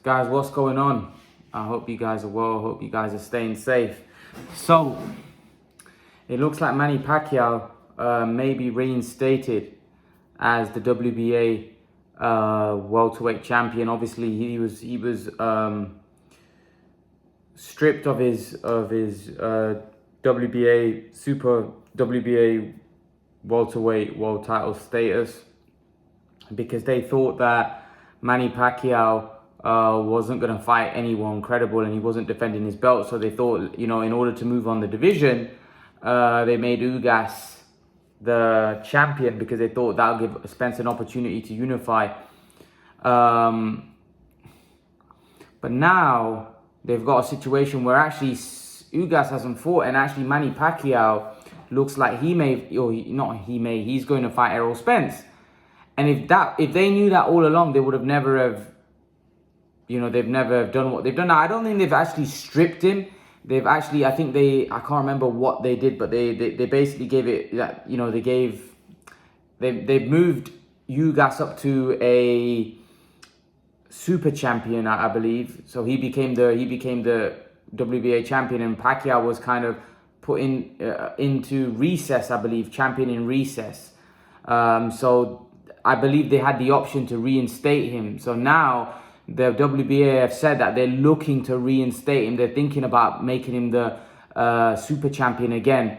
Guys, what's going on? I hope you guys are well. I hope you guys are staying safe. So, it looks like Manny Pacquiao may be reinstated as the WBA welterweight champion. Obviously, he was stripped of his WBA Super WBA welterweight world title status because they thought that Manny Pacquiao wasn't going to fight anyone credible and he wasn't defending his belt. So they thought, in order to move on the division, they made Ugas the champion because they thought that would give Spence an opportunity to unify. But now they've got a situation where actually Ugas hasn't fought, and actually Manny Pacquiao looks like he's going to fight Errol Spence. And if they knew that all along, they would have never have, they've never have done what they've done. Now, I don't think they've actually stripped him. They've actually, I can't remember what they did, but they basically gave it that, they've moved Ugas up to a super champion, I believe. So he became the WBA champion, and Pacquiao was kind of put into recess, I believe, champion in recess. So I believe they had the option to reinstate him. So now the WBA have said that they're looking to reinstate him. They're thinking about making him the super champion again,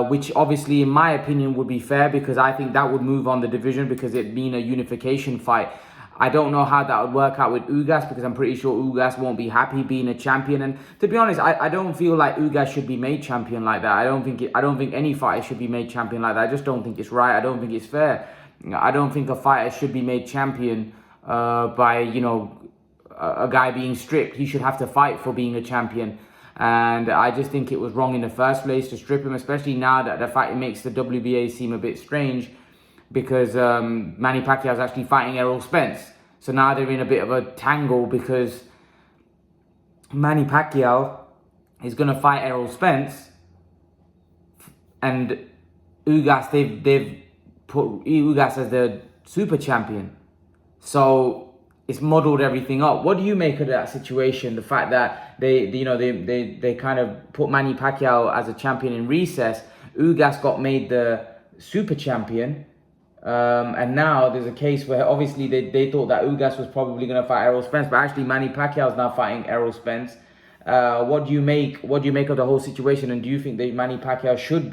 which obviously, in my opinion, would be fair because I think that would move on the division because it'd mean a unification fight. I don't know how that would work out with Ugas because I'm pretty sure Ugas won't be happy being a champion. And to be honest, I don't feel like Ugas should be made champion like that. I don't think any fighter should be made champion like that. I just don't think it's right. I don't think it's fair. I don't think a fighter should be made champion by a guy being stripped. He should have to fight for being a champion. And I just think it was wrong in the first place to strip him, especially now that the fight makes the WBA seem a bit strange. Because Manny Pacquiao is actually fighting Errol Spence. So now they're in a bit of a tangle because Manny Pacquiao is going to fight Errol Spence. And Ugas, they've put Ugas as the super champion. So it's muddled everything up. What do you make of that situation? The fact that they kind of put Manny Pacquiao as a champion in recess. Ugas got made the super champion. And now there's a case where obviously they thought that Ugas was probably going to fight Errol Spence, but actually Manny Pacquiao is now fighting Errol Spence. What do you make of the whole situation? And do you think that Manny Pacquiao should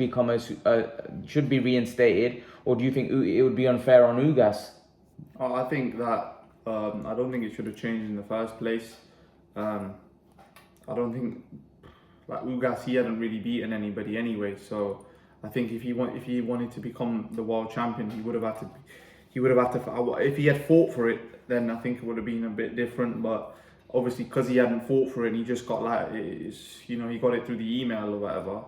be reinstated, or do you think it would be unfair on Ugas? I think that I don't think it should have changed in the first place. I don't think Ugas, he hadn't really beaten anybody anyway, so. I think if he wanted to become the world champion, he would have had to. If he had fought for it, then I think it would have been a bit different. But obviously, because he hadn't fought for it, and he just got he got it through the email or whatever.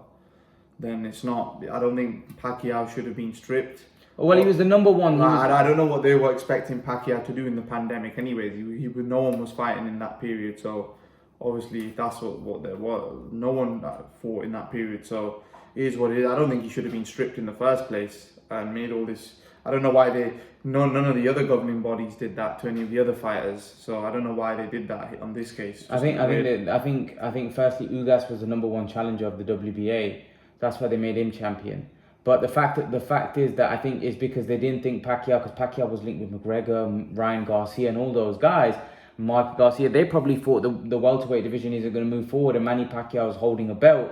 Then it's not. I don't think Pacquiao should have been stripped. Well, he was the number one. I don't know what they were expecting Pacquiao to do in the pandemic. Anyways, no one was fighting in that period, so obviously that's what there was. No one fought in that period, so. Is what it is. I don't think he should have been stripped in the first place and made all this. I don't know why none of the other governing bodies did that to any of the other fighters. So I don't know why they did that on this case. I think firstly Ugas was the number one challenger of the WBA. That's why they made him champion. But the fact is that I think is because they didn't think Pacquiao, because Pacquiao was linked with McGregor, Ryan Garcia, and all those guys. Mark Garcia, they probably thought the welterweight division isn't going to move forward, and Manny Pacquiao is holding a belt,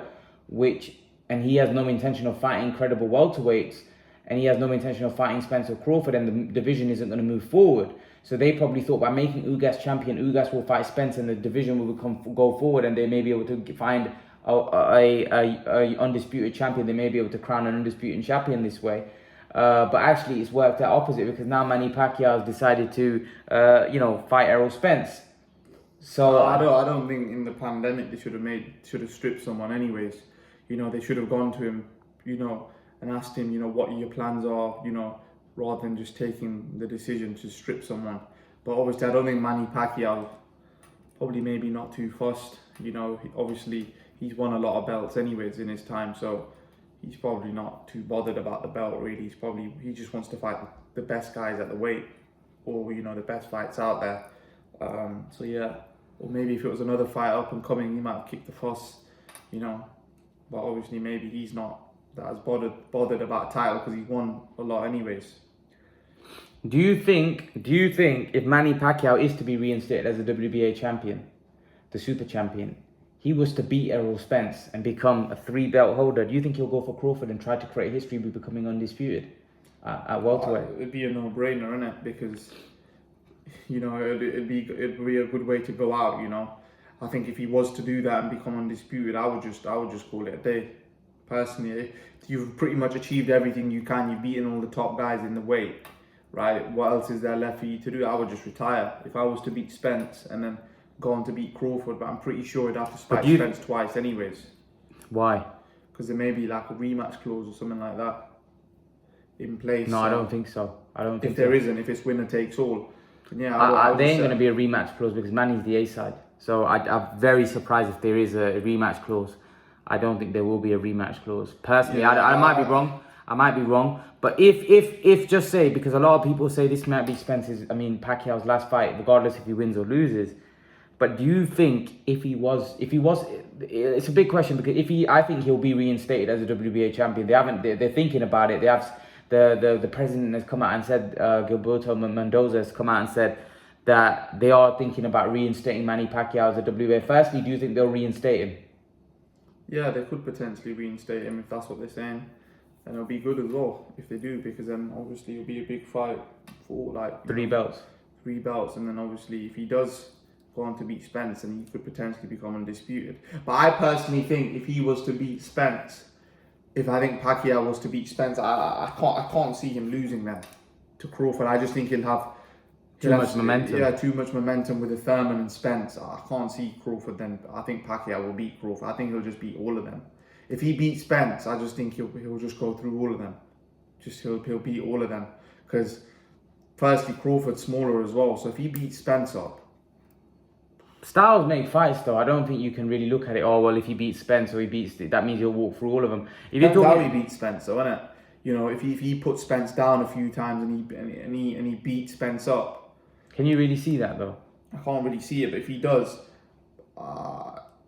and he has no intention of fighting credible welterweights, and he has no intention of fighting Spencer Crawford, and the division isn't going to move forward. So they probably thought by making Ugas champion, Ugas will fight Spence, and the division will go forward, and they may be able to find a undisputed champion. They may be able to crown an undisputed champion this way. But actually, it's worked out opposite because now Manny Pacquiao has decided to, fight Errol Spence. So I don't think in the pandemic they should have stripped someone anyways. They should have gone to him, and asked him, what your plans are, rather than just taking the decision to strip someone. But obviously, I don't think Manny Pacquiao, probably maybe not too fussed. Obviously, he's won a lot of belts anyways in his time, so he's probably not too bothered about the belt really. He just wants to fight the best guys at the weight, or the best fights out there. So yeah, or maybe if it was another fight up and coming, he might have kicked the fuss, you know. But obviously, maybe he's not that as bothered about a title because he's won a lot anyways. Do you think if Manny Pacquiao is to be reinstated as a WBA champion, the super champion, he was to beat Errol Spence and become a 3-belt holder, do you think he'll go for Crawford and try to create history by becoming undisputed at welterweight? It'd be a no-brainer, innit? Because you know it'd be a good way to go out. You know, I think if he was to do that and become undisputed, I would just call it a day. Personally, you've pretty much achieved everything you can. You've beaten all the top guys in the weight, right? What else is there left for you to do? I would just retire. If I was to beat Spence and then go on to beat Crawford, but I'm pretty sure I'd have to fight Spence twice anyways. Why? Because there may be like a rematch clause or something like that in place. No, I don't think so. If there isn't, if it's winner takes all, then yeah, there ain't going to be a rematch clause because Manny's the A side. So I'm very surprised if there is a rematch clause. I don't think there will be a rematch clause. Personally, I might be wrong. I might be wrong. But if just say, because a lot of people say this might be Pacquiao's last fight, regardless if he wins or loses. But do you think if he was, it's a big question because I think he'll be reinstated as a WBA champion. They're thinking about it. They have, the president has come out and said, Gilberto Mendoza has come out and said that they are thinking about reinstating Manny Pacquiao as a WBA. Firstly, do you think they'll reinstate him? Yeah, they could potentially reinstate him if that's what they're saying. And it'll be good as well if they do, because then obviously it'll be a big fight for like 3 belts. 3 belts, and then obviously if he does go on to beat Spence, then he could potentially become undisputed. But I personally think if he was to beat Spence, if I think Pacquiao was to beat Spence, I can't see him losing then to Crawford. I just think he'll have too much momentum. Yeah, too much momentum with the Thurman and Spence. I can't see Crawford then. I think Pacquiao will beat Crawford. I think he'll just beat all of them. If he beats Spence, I just think he'll just go through all of them. He'll beat all of them. Because firstly, Crawford's smaller as well. So if he beats Spence up, styles make fights though. I don't think you can really look at it, oh well, if he beats Spence or he beats, that means he'll walk through all of them. If that's how he beats Spence though, isn't it? You know, if he puts Spence down a few times and he beats Spence up. Can you really see that though? I can't really see it, but if he does,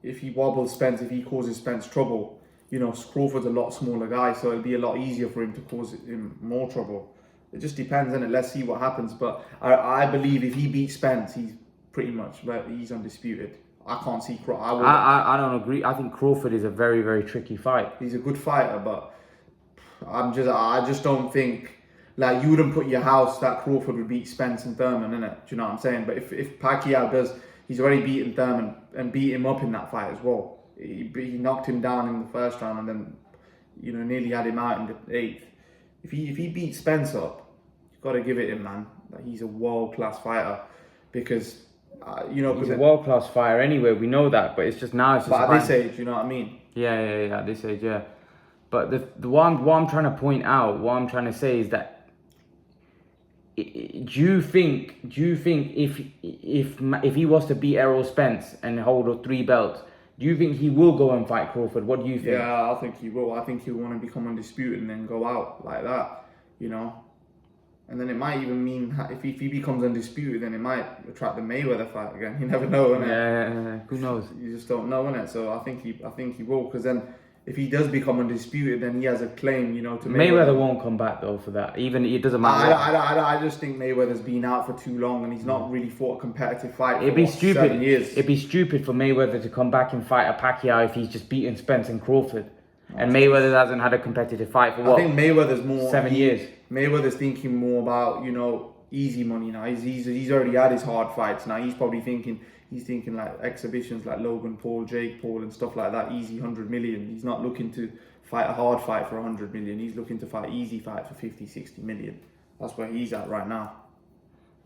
if he wobbles Spence, if he causes Spence trouble, you know, Crawford's a lot smaller guy, so it'll be a lot easier for him to cause him more trouble. It just depends, innit? Let's see what happens. But I believe if he beats Spence, he's pretty much, he's undisputed. I can't see Crawford. I don't agree. I think Crawford is a very, very tricky fight. He's a good fighter, but I just don't think, like, you wouldn't put your house that Crawford would beat Spence and Thurman, innit? Do you know what I'm saying? But if Pacquiao does, he's already beaten Thurman and beat him up in that fight as well. He knocked him down in the first round and then, you know, nearly had him out in the 8th. If he beats Spence up, you've got to give it him, man. Like, he's a world-class fighter because, you know... He's a world-class fighter anyway, we know that, but it's just now... But at this age, you know what I mean? Yeah, at this age, yeah. But what I'm trying to point out, what I'm trying to say is that do you think if he was to beat Errol Spence and hold 3 belts, do you think he will go and fight Crawford? What do you think? Yeah, I think he will. I think he'll want to become undisputed and then go out like that, you know. And then it might even mean if he becomes undisputed, then it might attract the Mayweather fight again. You never know, innit? Yeah, who knows? You just don't know, innit? So I think he will, because then if he does become undisputed, then he has a claim, you know, to Mayweather won't come back though for that. Even it doesn't matter. I just think Mayweather's been out for too long and he's not really fought a competitive fight for It'd be stupid. 7 years. It'd be stupid for Mayweather to come back and fight a Pacquiao if he's just beaten Spence and Crawford. And Mayweather hasn't had a competitive fight for what? I think Mayweather's more 7 years. Mayweather's thinking more about, you know, easy money now. He's already had his hard fights now. He's probably thinking like exhibitions like Logan Paul, Jake Paul and stuff like that, easy 100 million. He's not looking to fight a hard fight for 100 million. He's looking to fight easy fight for 50, 60 million. That's where he's at right now.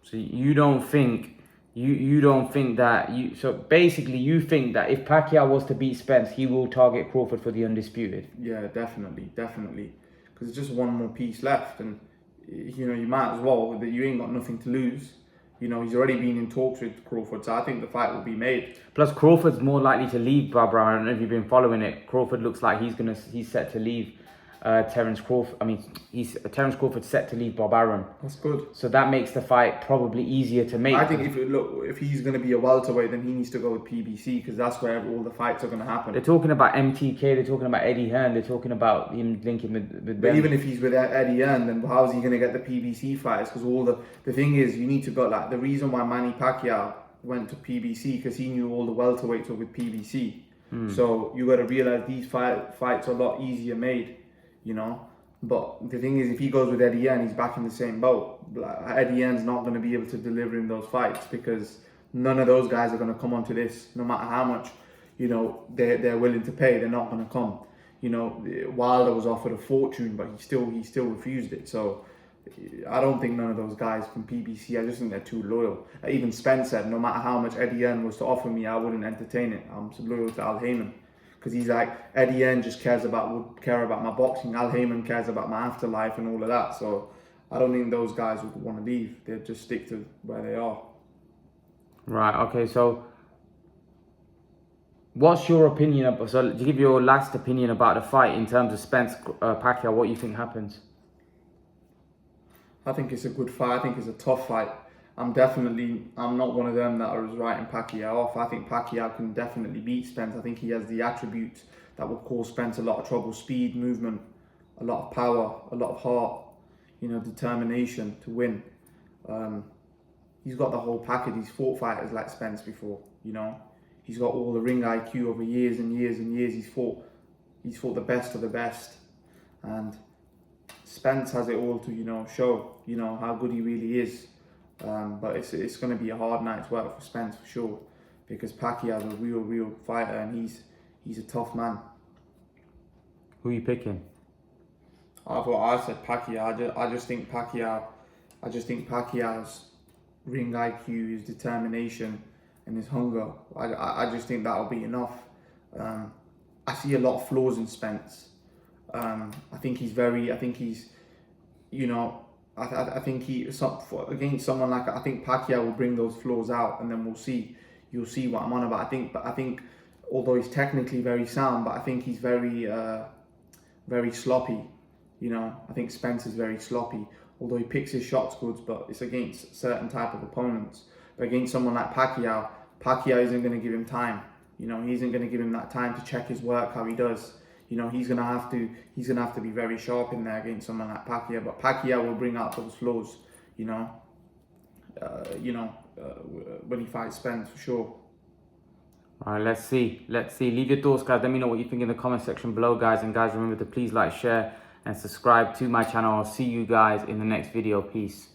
So you don't think that so basically you think that if Pacquiao was to beat Spence, he will target Crawford for the undisputed? Yeah, definitely. Because there's just one more piece left, and you know, you might as well, that you ain't got nothing to lose. You know, he's already been in talks with Crawford, so I think the fight will be made. Plus, Crawford's more likely to leave, Barbara. I don't know if you've been following it. Crawford looks like he's set to leave Terence Crawford. I mean, Terence Crawford set to leave Bob Arum. That's good. So that makes the fight probably easier to make. I think if he's going to be a welterweight, then he needs to go with PBC because that's where all the fights are going to happen. They're talking about MTK. They're talking about Eddie Hearn. They're talking about him linking with But them. even if he's with Eddie Hearn, then how is he going to get the PBC fighters? Because the thing is, you need to go like the reason why Manny Pacquiao went to PBC because he knew all the welterweights were with PBC. So you got to realize these fights are a lot easier made, you know. But the thing is, if he goes with Eddie Hearn, he's back in the same boat. Eddie Hearn's not going to be able to deliver in those fights because none of those guys are going to come onto this, no matter how much, you know, they're willing to pay. They're not going to come. You know, Wilder was offered a fortune, but he still refused it. So I don't think none of those guys from PBC. I just think they're too loyal. Even Spence said, no matter how much Eddie Hearn was to offer me, I wouldn't entertain it. I'm so loyal to Al Heyman. Because he's like, Eddie Hearn just would care about my boxing. Al Heyman cares about my afterlife and all of that. So I don't think those guys would want to leave. They'd just stick to where they are. Right, okay, so what's your opinion? So to give your last opinion about the fight in terms of Spence Pacquiao, what you think happens? I think it's a good fight. I think it's a tough fight. I'm not one of them that is writing Pacquiao off. I think Pacquiao can definitely beat Spence. I think he has the attributes that will cause Spence a lot of trouble. Speed, movement, a lot of power, a lot of heart, you know, determination to win. He's got the whole package. He's fought fighters like Spence before, you know. He's got all the ring IQ over years and years and years. He's fought the best of the best. And Spence has it all to, you know, show, you know, how good he really is. But it's going to be a hard night's work for Spence for sure, because Pacquiao's a real fighter and he's a tough man. Who are you picking? I said Pacquiao. I just think Pacquiao's ring IQ, his determination, and his hunger. I just think that'll be enough. I see a lot of flaws in Spence. I think he's, you know. I think against someone like, I think Pacquiao will bring those flaws out, and then you'll see what I'm on about. I think although he's technically very sound, but I think he's very sloppy. You know, I think Spence is very sloppy. Although he picks his shots good, but it's against certain type of opponents. But against someone like Pacquiao isn't going to give him time. You know, he isn't going to give him that time to check his work, how he does. You know, he's gonna have to be very sharp in there against someone like Pacquiao. But Pacquiao will bring out those flaws, you know, when he fights Spence for sure. All right, let's see. Leave your thoughts, guys. Let me know what you think in the comment section below, guys. And guys, remember to please like, share, and subscribe to my channel. I'll see you guys in the next video. Peace.